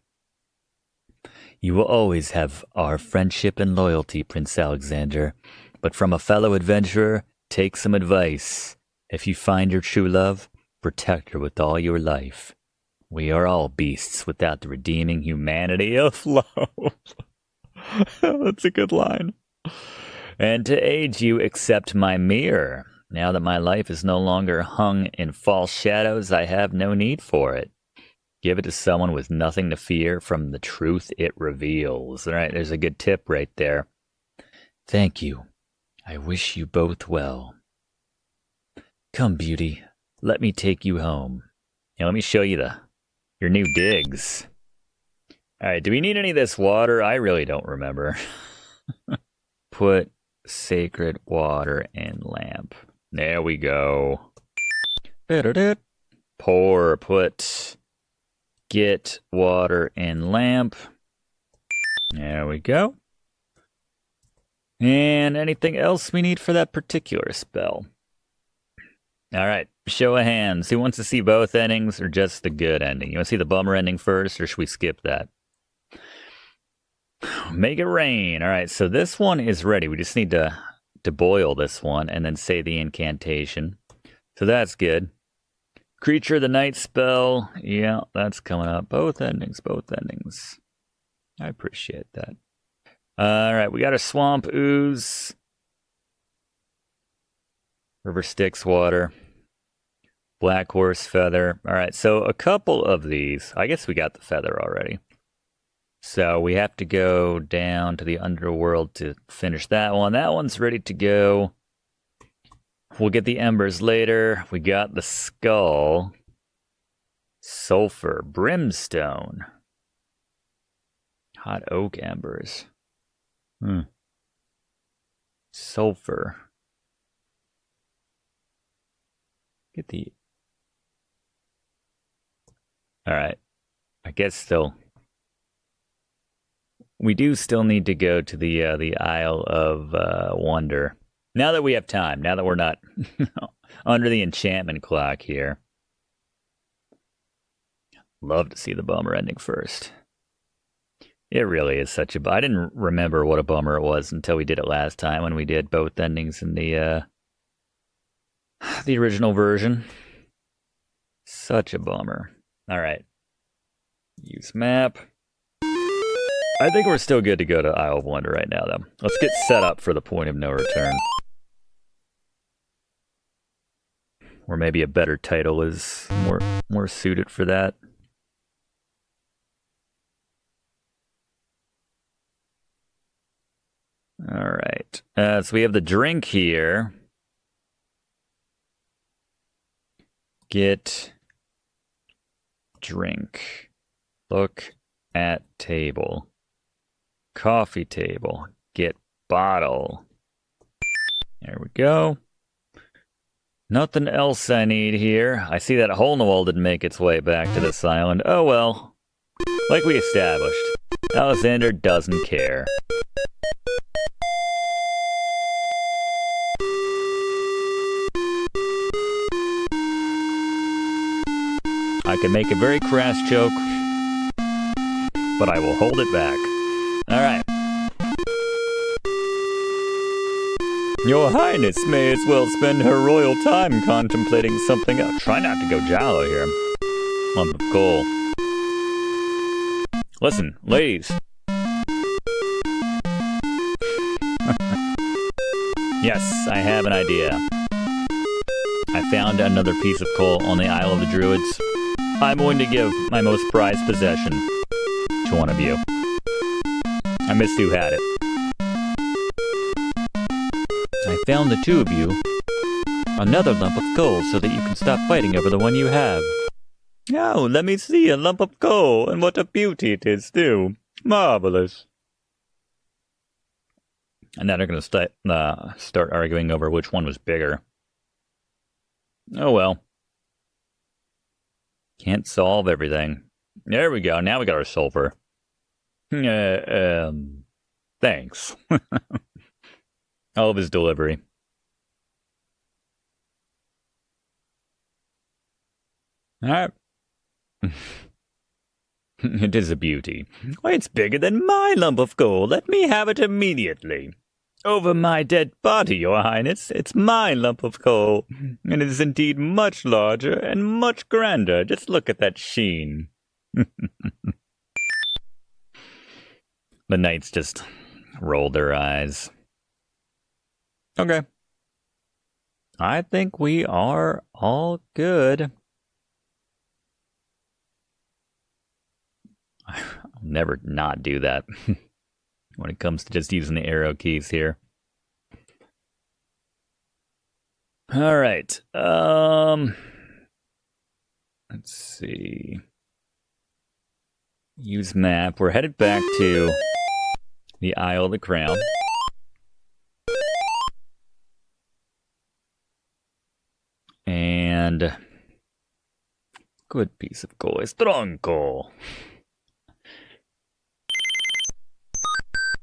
You will always have our friendship and loyalty, Prince Alexander. But from a fellow adventurer, take some advice. If you find your true love, protect her with all your life. We are all beasts without the redeeming humanity of love. That's a good line. And to aid you, accept my mirror. Now that my life is no longer hung in false shadows, I have no need for it. Give it to someone with nothing to fear from the truth it reveals. All right, there's a good tip right there. Thank you. I wish you both well. Come, Beauty. Let me take you home. Now, let me show you your new digs. All right, do we need any of this water? I really don't remember. Put sacred water in lamp. There we go. Pour, put get water and lamp. There we go. And anything else we need for that particular spell? All right, show of hands. Who wants to see both endings or just the good ending? You want to see the bummer ending first, or should we skip that? Make it rain. All right, so this one is ready. We just need to boil this one and then say the incantation. So that's good. Creature of the night spell. Yeah, that's coming up. Both endings, both endings. I appreciate that. All right, we got a swamp ooze. River Styx water. Black horse feather. All right, so a couple of these. I guess we got the feather already. So we have to go down to the underworld to finish that one. That one's ready to go. We'll get the embers later. We got the skull. Sulfur. Brimstone. Hot oak embers. Sulfur. Get the... Alright. I guess still... We do still need to go to the Isle of Wonder. Now that we have time, now that we're not under the enchantment clock here. Love to see the bummer ending first. It really is such a... I didn't remember what a bummer it was until we did it last time when we did both endings in the original version. Such a bummer. All right. Use map. I think we're still good to go to Isle of Wonder right now, though. Let's get set up for the point of no return. Or maybe a better title is more suited for that. All right. So we have the drink here. Get drink. Look at table. Coffee table. Get bottle. There we go. Nothing else I need here. I see that hole in the wall didn't make its way back to this island. Oh well. Like we established, Alexander doesn't care. I can make a very crass joke, but I will hold it back. All right. Your Highness may as well spend her royal time contemplating something else. Try not to go Jalo here. Lump of coal. Listen, ladies. Yes, I have an idea. I found another piece of coal on the Isle of the Druids. I'm going to give my most prized possession to one of you. I missed who had it. I found the two of you another lump of coal so that you can stop fighting over the one you have. Oh, let me see a lump of coal, and what a beauty it is, too. Marvelous. And now they're going to start arguing over which one was bigger. Oh well. Can't solve everything. There we go. Now we got our sulfur. Thanks. All of his delivery. Alright. It is a beauty. Why, it's bigger than my lump of coal. Let me have it immediately. Over my dead body, Your Highness. It's my lump of coal. And it is indeed much larger and much grander. Just look at that sheen. The knights just rolled their eyes. Okay. I think we are all good. I'll never not do that when it comes to just using the arrow keys here. All right. Let's see. Use map. We're headed back to the Isle of the Crown. And Good piece of coal. A strong coal.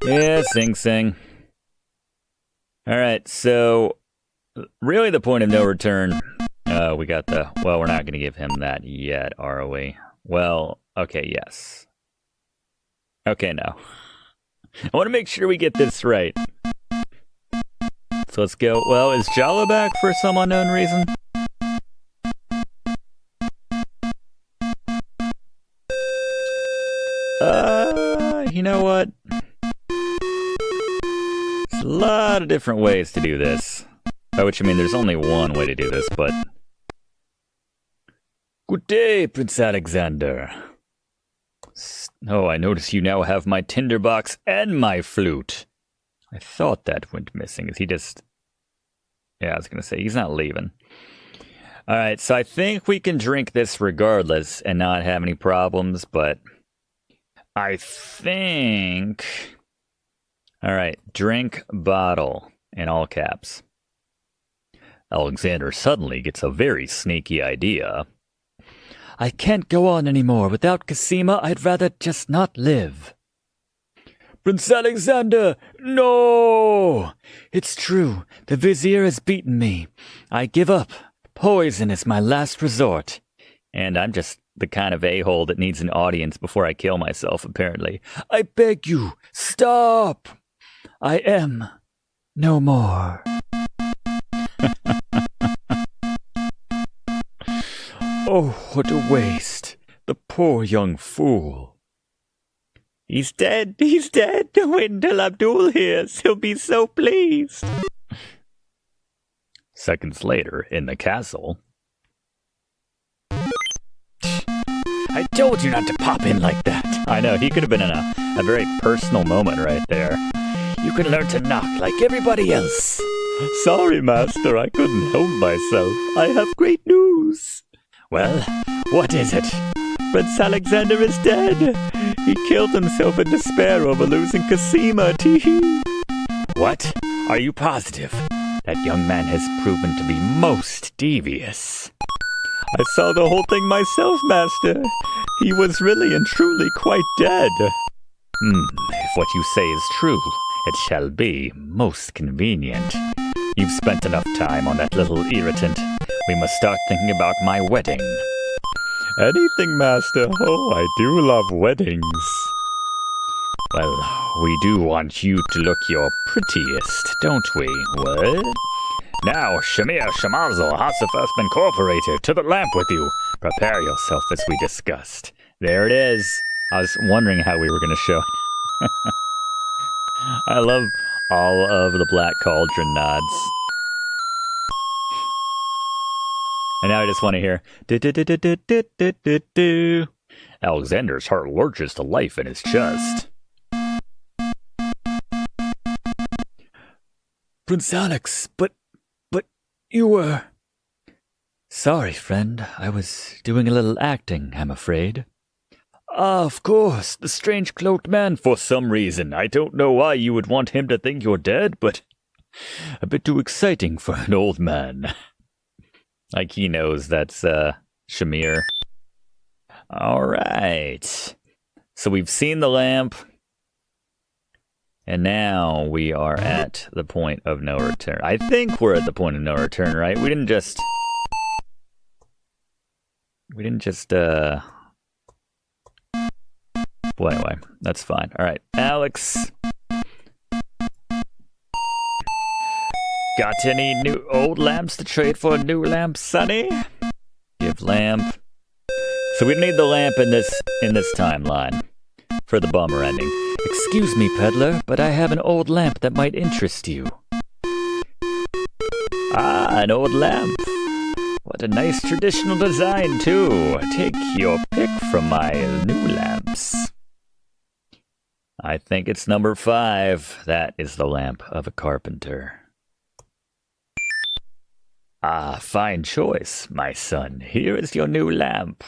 Yeah, sing. Alright, so really the point of no return. We got the... Well, we're not going to give him that yet, are we? Well, okay, yes. Okay, no. I want to make sure we get this right. So let's go. Well, is Jala back for some unknown reason? You know what? There's a lot of different ways to do this. By which I mean there's only one way to do this, but... Good day, Prince Alexander. Oh, I notice you now have my tinderbox and my flute. I thought that went missing. Is he just... Yeah, I was going to say, he's not leaving. Alright, so I think we can drink this regardless and not have any problems, but... I think... Alright, drink bottle in all caps. Alexander suddenly gets a very sneaky idea. I can't go on anymore. Without Cosima, I'd rather just not live. Prince Alexander, no! It's true. The vizier has beaten me. I give up. Poison is my last resort. And I'm just the kind of a-hole that needs an audience before I kill myself, apparently. I beg you, stop! I am no more. Oh, what a waste. The poor young fool. He's dead, Wait until Abdul hears. He'll be so pleased. Seconds later, in the castle. I told you not to pop in like that. I know, he could have been in a very personal moment right there. You can learn to knock like everybody else. Sorry, Master, I couldn't help myself. I have great news. Well, what is it? Prince Alexander is dead. He killed himself in despair over losing Cosima, tee-hee. What? Are you positive? That young man has proven to be most devious. I saw the whole thing myself, Master. He was really and truly quite dead. If what you say is true, it shall be most convenient. You've spent enough time on that little irritant. We must start thinking about my wedding. Anything, Master. Oh, I do love weddings. Well, we do want you to look your prettiest, don't we? What? Now, Shamir Shamazel, Hasafasp Incorporated, to the lamp with you. Prepare yourself as we discussed. There it is. I was wondering how we were going to show it. I love all of the Black Cauldron nods. And now I just want to hear do. Alexander's heart lurches to life in his chest. Prince Alex, but you were... Sorry, friend. I was doing a little acting, I'm afraid. Ah, of course, the strange cloaked man. For some reason, I don't know why you would want him to think you're dead, but a bit too exciting for an old man. Like he knows that's, Shamir. Alright. So we've seen the lamp. And now we are at the point of no return. I think we're at the point of no return, right? We didn't just... Well, anyway, that's fine. Alright, Alex. Got any new old lamps to trade for a new lamp, Sonny? Give lamp. So we need the lamp in this timeline for the bummer ending. Excuse me, peddler, but I have an old lamp that might interest you. Ah, an old lamp. What a nice traditional design, too. Take your pick from my new lamps. I think it's number 5. That is the lamp of a carpenter. Ah, fine choice, my son. Here is your new lamp.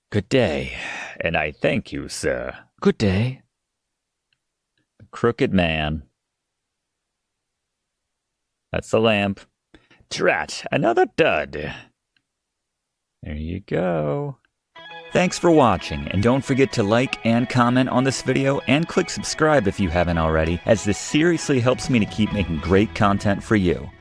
Good day, and I thank you, sir. Good day. Crooked man. That's the lamp. Drat, another dud.
There you go. Thanks for watching, and don't forget to like and comment on this video, and click subscribe if you haven't already, as this seriously helps me to keep making great content for you.